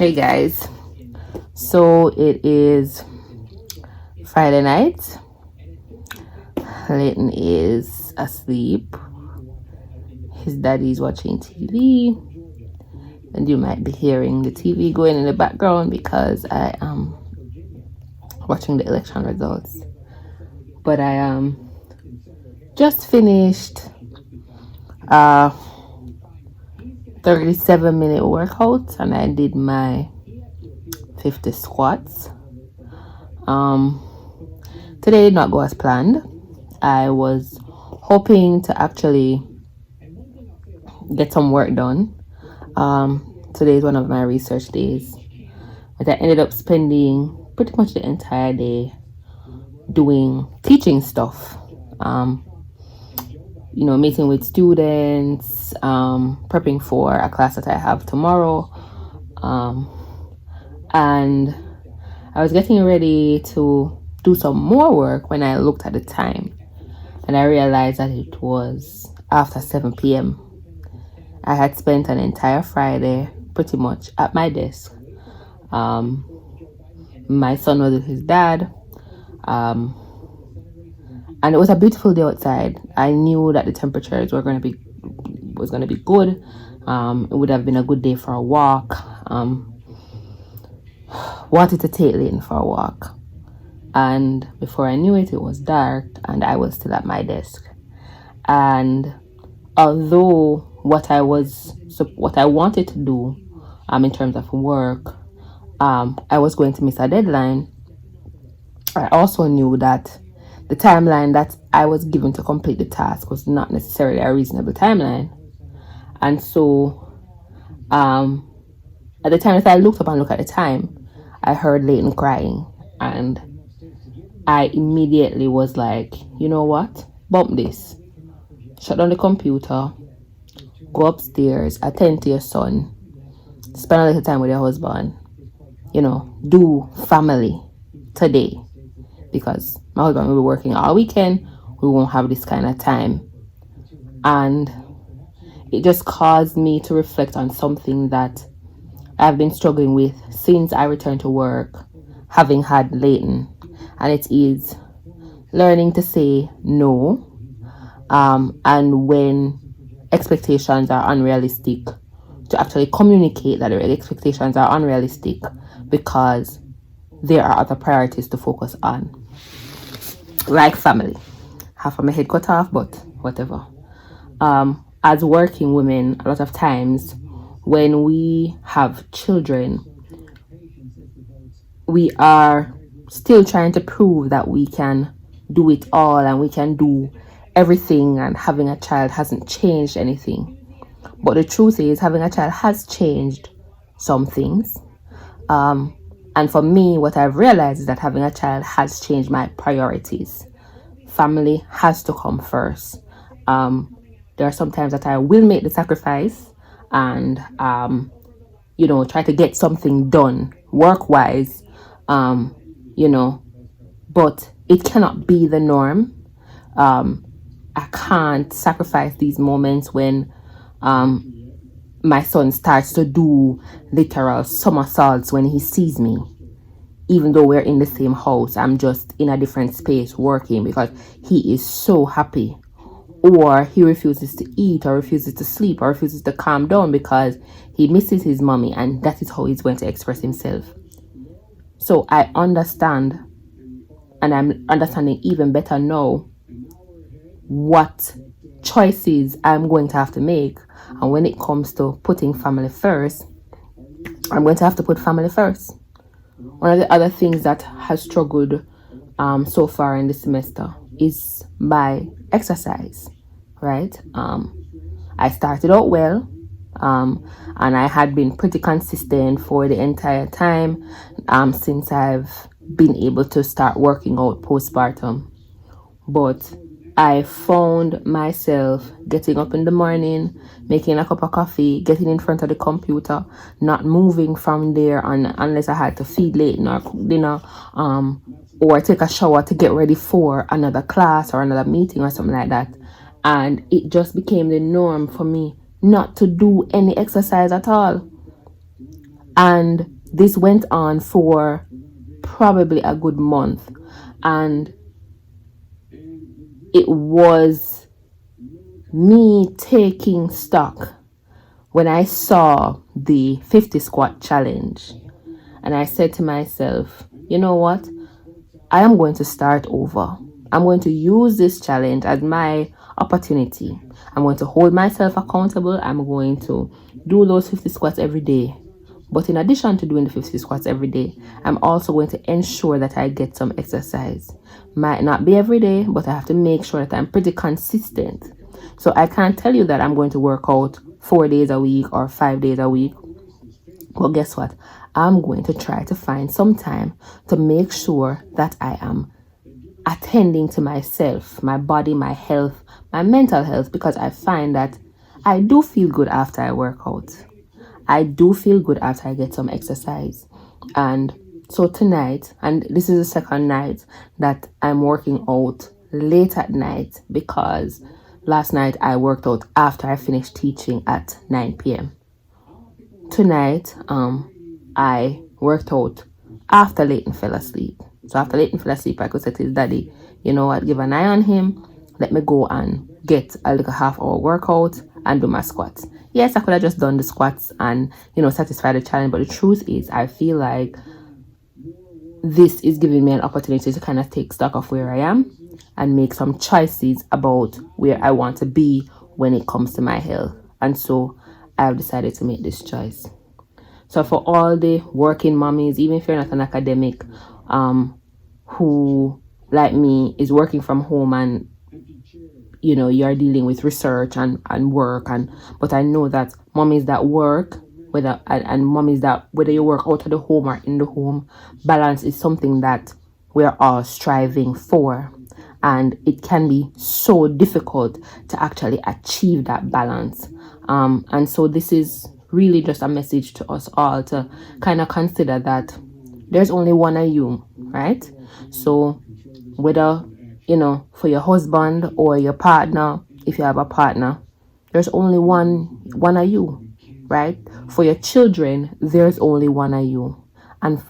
Hey guys, so it is Friday night. Leighton is asleep. His daddy's watching TV, and you might be hearing the TV going in the background because I am watching the election results. But I just finished a 37-minute workout, and I did my 50 squats. Today did not go as planned. I was hoping to actually get some work done. Today is one of my research days, but I ended up spending pretty much the entire day doing teaching stuff. Meeting with students, prepping for a class that I have tomorrow, and I was getting ready to do some more work when I looked at the time, and I realized that it was after 7 p.m. I had spent an entire Friday pretty much at my desk. My son was with his dad, and it was a beautiful day outside. I knew that the temperatures was going to be good. It would have been a good day for a walk. Wanted to take Leighton for a walk, and before I knew it, it was dark, and I was still at my desk. And although what I wanted to do, in terms of work, I was going to miss a deadline, I also knew that the timeline that I was given to complete the task was not necessarily a reasonable timeline. And so, at the time that I looked up and looked at the time, I heard Leighton crying, and I immediately was like, you know what? Bump this. Shut down the computer, go upstairs, attend to your son, spend a little time with your husband, do family today, because my husband will be working all weekend. We won't have this kind of time. And it just caused me to reflect on something that I've been struggling with since I returned to work, having had Leighton, and it is learning to say no, and when expectations are unrealistic, to actually communicate that the expectations are unrealistic because there are other priorities to focus on, like family. Half of my head cut off, but whatever. As working women, a lot of times when we have children, we are still trying to prove that we can do it all and we can do everything, and having a child hasn't changed anything. But the truth is, having a child has changed some things. And for me, what I've realized is that having a child has changed my priorities. Family has to come first. There are some times that I will make the sacrifice and, try to get something done work-wise, but it cannot be the norm. I can't sacrifice these moments when my son starts to do literal somersaults when he sees me. Even though we're in the same house, I'm just in a different space working because he is so happy. Or he refuses to eat, or refuses to sleep, or refuses to calm down because he misses his mommy, and that is how he's going to express himself. So I understand, and I'm understanding even better now what choices I'm going to have to make. And when it comes to putting family first, I'm going to have to put family first. One of the other things that has struggled so far in this semester is my exercise, right? I started out well, and I had been pretty consistent for the entire time since I've been able to start working out postpartum. But I found myself getting up in the morning, making a cup of coffee, getting in front of the computer, not moving from there unless I had to feed Leighton or cook dinner, or take a shower to get ready for another class or another meeting or something like that. And it just became the norm for me not to do any exercise at all. And This went on for probably a good month, and it was me taking stock when I saw the 50 squat challenge, and I said to myself, you know what? I am going to start over. I'm going to use this challenge as my opportunity. I'm going to hold myself accountable. I'm going to do those 50 squats every day. But in addition to doing the 50 squats every day, I'm also going to ensure that I get some exercise. Might not be every day, but I have to make sure that I'm pretty consistent. So I can't tell you that I'm going to work out 4 days a week or 5 days a week. But guess what? I'm going to try to find some time to make sure that I am attending to myself, my body, my health, my mental health, because I find that I do feel good after I work out. I do feel good after I get some exercise. And so tonight, and this is the second night that I'm working out late at night, because last night I worked out after I finished teaching at 9 p.m. Tonight, I worked out after Leighton fell asleep. So after Leighton fell asleep, I could say to his daddy, you know what, give an eye on him. Let me go and get a little half-hour workout and do my squats. Yes, I could have just done the squats and, satisfy the challenge. But the truth is, I feel like this is giving me an opportunity to kind of take stock of where I am and make some choices about where I want to be when it comes to my health. And so I've decided to make this choice. So for all the working mommies, even if you're not an academic, who, like me, is working from home and, you're dealing with research and work, but I know that mommies that work, and mommies that, whether you work out of the home or in the home, balance is something that we're all striving for. And it can be so difficult to actually achieve that balance. And so this is really just a message to us all to kind of consider that there's only one of you, right? So whether, for your husband or your partner, if you have a partner, there's only one of you, right? For your children, there's only one of you. And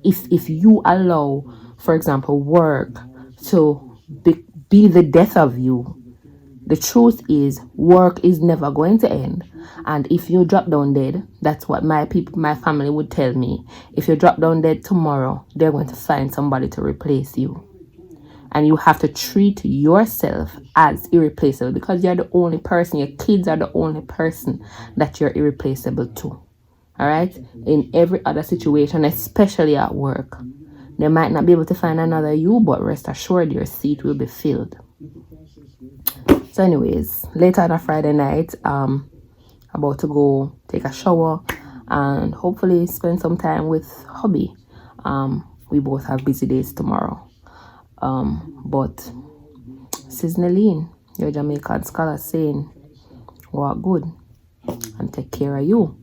if you allow, for example, work to be the death of you, the truth is work is never going to end. And if you drop down dead, that's what my family would tell me. If you drop down dead tomorrow, they're going to find somebody to replace you. And you have to treat yourself as irreplaceable, because you're the only person, your kids are the only person that you're irreplaceable to. All right? In every other situation, especially at work, they might not be able to find another you, but rest assured your seat will be filled. So anyways, later on a Friday night, about to go take a shower and hopefully spend some time with hubby. We both have busy days tomorrow. But Cisneline, your Jamaican scholar, saying, walk good and take care of you.